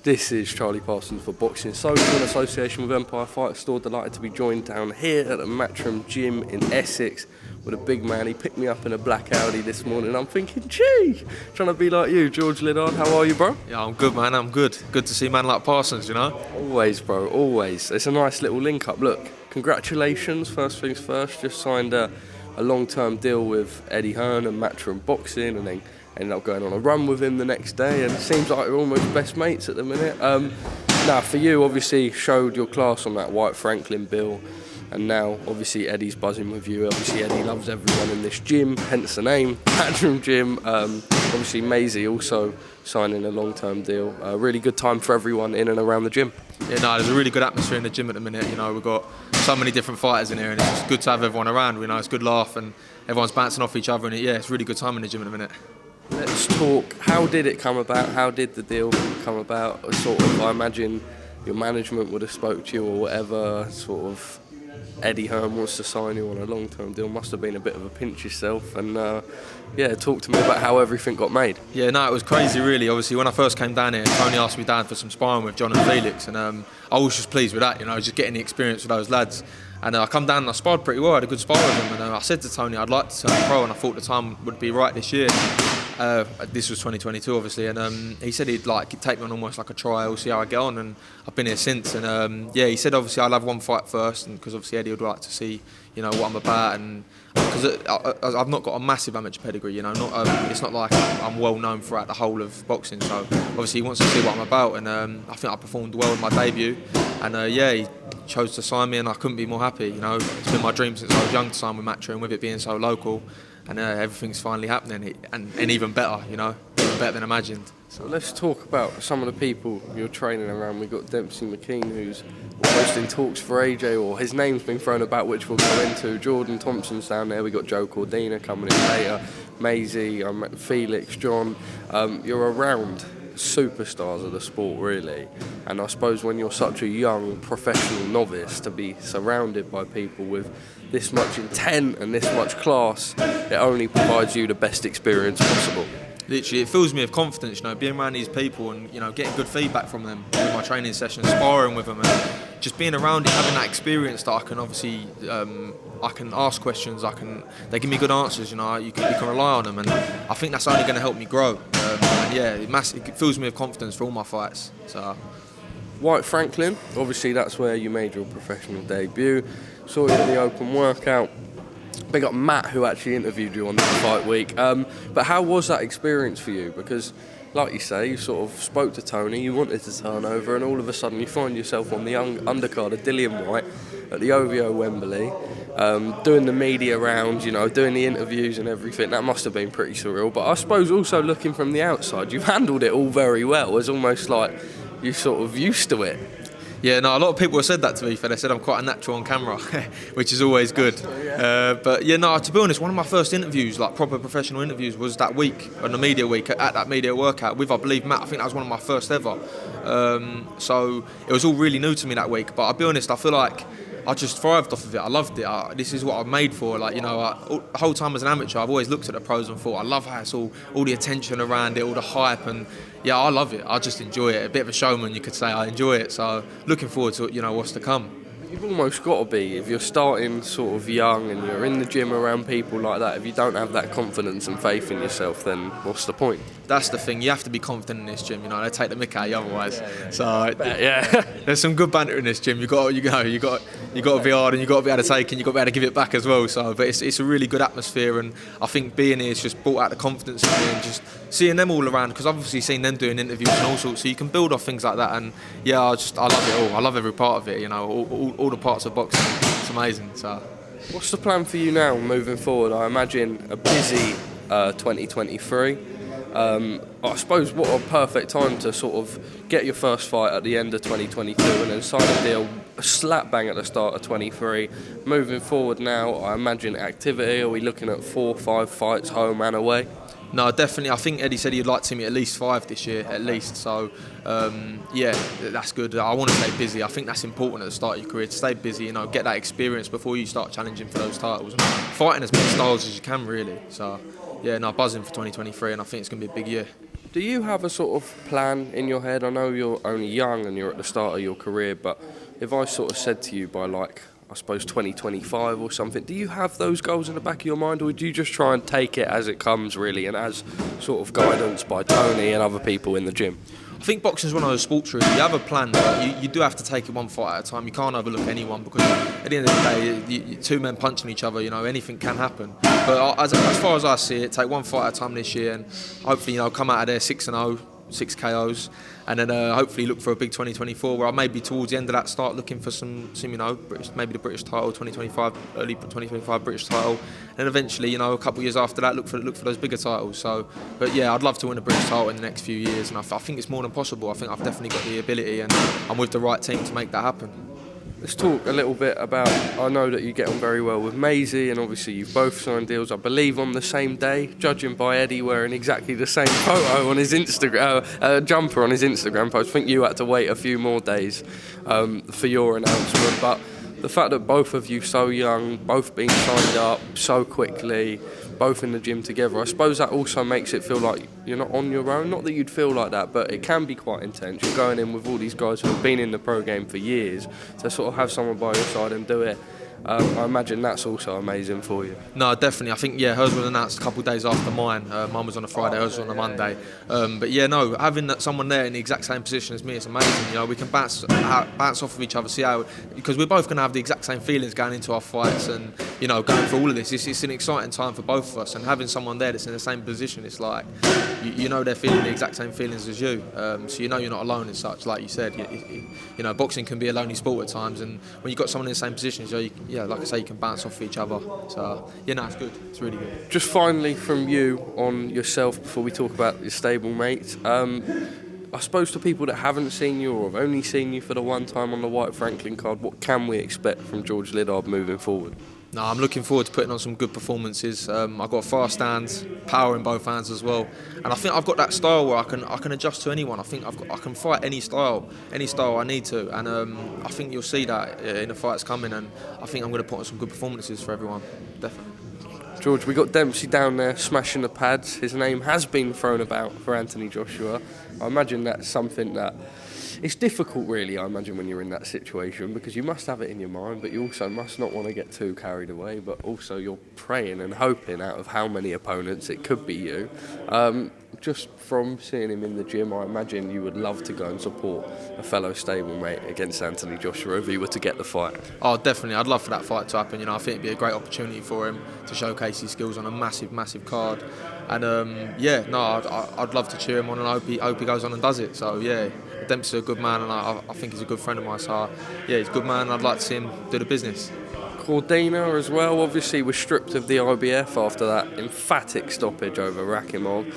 This is Charlie Parsons for Boxing Social in association with Empire Fight Store. Delighted to be joined down here at the Matchroom gym in Essex with a big man. He picked me up in a black Audi this morning. I'm thinking, gee, trying to be like you, George Liddard. How are you, bro? Yeah, I'm good, man. I'm good. Good to see a man like Parsons, you know? Always, bro, always. It's a nice little link-up. Look, congratulations, first things first. Just signed a long-term deal with Eddie Hearn and Matchroom Boxing, and then ended up going on a run with him the next day, and it seems like we're almost best mates at the minute. Now, for you, obviously, showed your class on that Whyte Franklin bill, and now, obviously, Eddie's buzzing with you. Obviously, Eddie loves everyone in this gym, hence the name, Matchroom Gym. Obviously, Maisey also signing a long-term deal. Really good time for everyone in and around the gym. Yeah, no, there's a really good atmosphere in the gym at the minute. You know, we've got so many different fighters in here, and it's just good to have everyone around. You know, it's a good laugh, and everyone's bouncing off each other, and yeah, it's a really good time in the gym at the minute. Let's talk, how did it come about? How did the deal come about? I imagine your management would have spoke to you or whatever, Eddie Hearn wants to sign you on a long-term deal. Must have been a bit of a pinch yourself, and talk to me about how everything got made. Yeah, no, it was crazy really. Obviously, when I first came down here, Tony asked me down for some sparring with John and Felix, and I was just pleased with that, you know, just getting the experience with those lads. And I come down and I sparred pretty well, I had a good spar with them, and I said to Tony I'd like to turn pro, and I thought the time would be right this year. This was 2022 obviously, and he said he'd take me on almost like a trial, see how I get on, and I've been here since. And he said obviously I'll have one fight first, and because obviously Eddie would like to see, you know, what I'm about, and because I've not got a massive amateur pedigree, you know, it's not like I'm well known throughout the whole of boxing, so obviously he wants to see what I'm about, and I think I performed well in my debut, and he chose to sign me, and I couldn't be more happy. You know, it's been my dream since I was young to sign with Matchroom, with it being so local, and everything's finally happening, and even better, you know, even better than imagined. So let's talk about some of the people you're training around. We've got McKean, who's almost in talks for AJ, or his name's been thrown about, which we'll go into. Jordan Thompson's down there. We've got Joe Cordina coming in later. Maisey, Felix, John. You're around superstars of the sport, really. And I suppose when you're such a young professional novice, to be surrounded by people with this much intent and this much class, it only provides you the best experience possible. Literally, it fills me with confidence, you know, being around these people and, you know, getting good feedback from them in my training sessions, sparring with them, and just being around it, having that experience that I can obviously, I can ask questions, they give me good answers, you know, you can rely on them, and I think that's only going to help me grow. It fills me with confidence for all my fights. So, Whyte Franklin, obviously that's where you made your professional debut. Saw you at the open workout. Big up Matt, who actually interviewed you on that fight week. But how was that experience for you? Because, like you say, you sort of spoke to Tony, you wanted to turn over, and all of a sudden you find yourself on the undercard of Dillian Whyte at the OVO Wembley, doing the media rounds, you know, doing the interviews and everything. That must have been pretty surreal. But I suppose also looking from the outside, you've handled it all very well. It's almost like you're sort of used to it. Yeah, no, a lot of people have said that to me. They said I'm quite a natural on camera, which is always good. But yeah, no, to be honest, one of my first interviews, like proper professional interviews, was that week, on the media week, at that media workout with, I believe, Matt. I think that was one of my first ever. So it was all really new to me that week. But I'll be honest, I feel like I just thrived off of it. I loved it. This is what I'm made for. Like, you know, the whole time as an amateur, I've always looked at the pros and thought, I love how it's all the attention around it, all the hype, and yeah, I love it. I just enjoy it. A bit of a showman, you could say. I enjoy it. So looking forward to, you know, what's to come. You've almost got to be, if you're starting sort of young and you're in the gym around people like that, if you don't have that confidence and faith in yourself, then what's the point? That's the thing, you have to be confident in this gym, you know, they take the mick out of you otherwise. So there's some good banter in this gym. You got to be hard, and you got to be able to take, and you got to be able to give it back as well. So, but it's a really good atmosphere, and I think being here has just brought out the confidence in me, and just seeing them all around, because I've obviously seen them doing interviews and all sorts, so you can build off things like that. And yeah, I love it all. I love every part of it, you know, all the parts of boxing. It's amazing. So, what's the plan for you now moving forward? I imagine a busy 2023. I suppose what a perfect time to sort of get your first fight at the end of 2022 and then sign a deal slap bang at the start of 23. Moving forward now, I imagine activity. Are we looking at 4 or 5 fights home and away? No, definitely. I think Eddie said he'd like to see me at least 5 this year, at least. So, yeah, that's good. I want to stay busy. I think that's important at the start of your career, to stay busy, you know, get that experience before you start challenging for those titles. Fighting as many styles as you can, really. So, yeah, no, buzzing for 2023, and I think it's going to be a big year. Do you have a sort of plan in your head? I know you're only young and you're at the start of your career, but if I sort of said to you by I suppose 2025 or something, do you have those goals in the back of your mind, or do you just try and take it as it comes really, and as sort of guidance by Tony and other people in the gym? I think boxing is one of those sports really. You have a plan, but you do have to take it one fight at a time. You can't overlook anyone, because at the end of the day, two men punching each other, anything can happen. But as far as I see it, take one fight at a time this year, and hopefully, come out of there 6-0, 6 KOs, and then hopefully look for a big 2024, where I may be towards the end of that start looking for some British, maybe the British title, 2025, early 2025 British title, and eventually, a couple of years after that, look for those bigger titles. So, but yeah, I'd love to win a British title in the next few years, and I think it's more than possible. I think I've definitely got the ability, and I'm with the right team to make that happen. Let's talk a little bit about, I know that you get on very well with Maisey, and obviously you've both signed deals, I believe, on the same day, judging by Eddie wearing exactly the same photo on his Instagram, jumper on his Instagram post. I think you had to wait a few more days for your announcement, but the fact that both of you so young, both being signed up so quickly, both in the gym together, I suppose that also makes it feel like you're not on your own. Not that you'd feel like that, but it can be quite intense. You're going in with all these guys who have been in the pro game for years, to sort of have someone by your side and do it. I imagine that's also amazing for you. No, definitely. I think, hers was announced a couple of days after mine. Mine was on a Friday, hers was on a Monday. But having someone there in the exact same position as me, it's amazing. We can bounce off of each other, see how, because we're both going to have the exact same feelings going into our fights, and going through all of this. It's an exciting time for both of us, and having someone there that's in the same position, it's like, they're feeling the exact same feelings as you. So you're not alone as such. Like you said, boxing can be a lonely sport at times, and when you've got someone in the same position, like I say, you can bounce off each other. So, it's good. It's really good. Just finally from you on yourself, before we talk about your stable mates, I suppose to people that haven't seen you or have only seen you for the one time on the Whyte Franklin card, what can we expect from George Liddard moving forward? No, I'm looking forward to putting on some good performances. I've got fast hands, power in both hands as well, and I think I've got that style where I can adjust to anyone. I think I can fight any style I need to, and I think you'll see that in the fights coming. And I think I'm going to put on some good performances for everyone, definitely. George, we got Dempsey down there smashing the pads. His name has been thrown about for Anthony Joshua. I imagine that's something that it's difficult, really, I imagine, when you're in that situation, because you must have it in your mind, but you also must not want to get too carried away, but also you're praying and hoping out of how many opponents it could be you. Just from seeing him in the gym, I imagine you would love to go and support a fellow stablemate against Anthony Joshua if he were to get the fight. Oh, definitely. I'd love for that fight to happen. I think it'd be a great opportunity for him to showcase his skills on a massive, massive card. And I'd love to cheer him on, and I hope he goes on and does it. So Dempsey's a good man, and I think he's a good friend of mine. So he's a good man, and I'd like to see him do the business. Cordina as well, obviously was stripped of the IBF after that emphatic stoppage over Rakimov.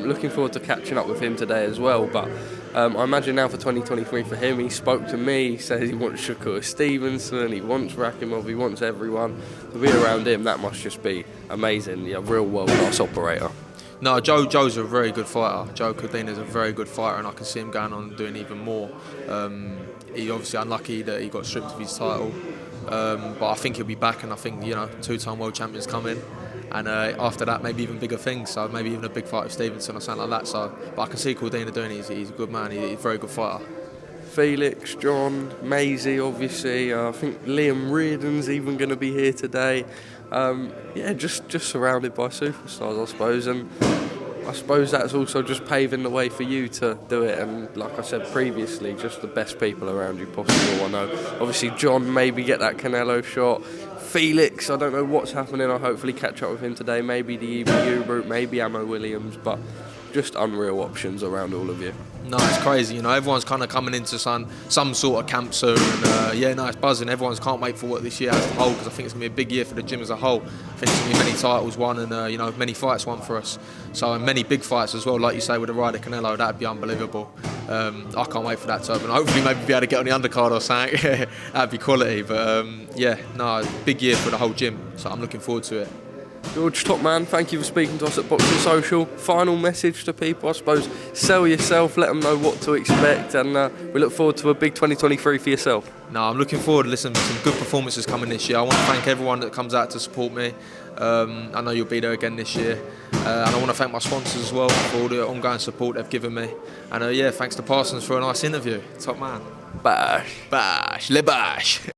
Looking forward to catching up with him today as well, but I imagine now for 2023 for him, he spoke to me, he says he wants Shakur Stevenson, he wants Rakimov, he wants everyone. To be around him, that must just be amazing, real world-class operator. No, Joe's a very good fighter. Joe Cordina's a very good fighter, and I can see him going on and doing even more. He's obviously unlucky that he got stripped of his title. But I think he'll be back, and I think two-time world champions coming, and after that maybe even bigger things. So maybe even a big fight with Stevenson or something like that. So, but I can see Cordina doing it. He's a good man. He's a very good fighter. Felix, John, Maisey, obviously. I think Liam Reardon's even going to be here today. Just surrounded by superstars, I suppose, and I suppose that's also just paving the way for you to do it. And like I said previously, just the best people around you possible. I know, obviously, John maybe get that Canelo shot. Felix, I don't know what's happening. I'll hopefully catch up with him today. Maybe the EBU route, maybe Ammo Williams, but just unreal options around all of you. No, it's crazy. Everyone's kind of coming into some sort of camp soon, and it's buzzing. Everyone's can't wait for what this year has to hold, because I think it's going to be a big year for the gym as a whole. I think there's going to be many titles won, and many fights won for us. So, and many big fights as well, like you say, with the Ryder Canelo, that'd be unbelievable. I can't wait for that to happen. Hopefully, maybe be able to get on the undercard or something. That'd be quality. But big year for the whole gym. So I'm looking forward to it. George, top man, thank you for speaking to us at Boxing Social. Final message to people, I suppose, sell yourself, let them know what to expect, and we look forward to a big 2023 for yourself. No, I'm looking forward to listening to some good performances coming this year. I want to thank everyone that comes out to support me. I know you'll be there again this year. And I want to thank my sponsors as well for all the ongoing support they've given me. And thanks to Parsons for a nice interview. Top man. Bash. Bash. Le bash.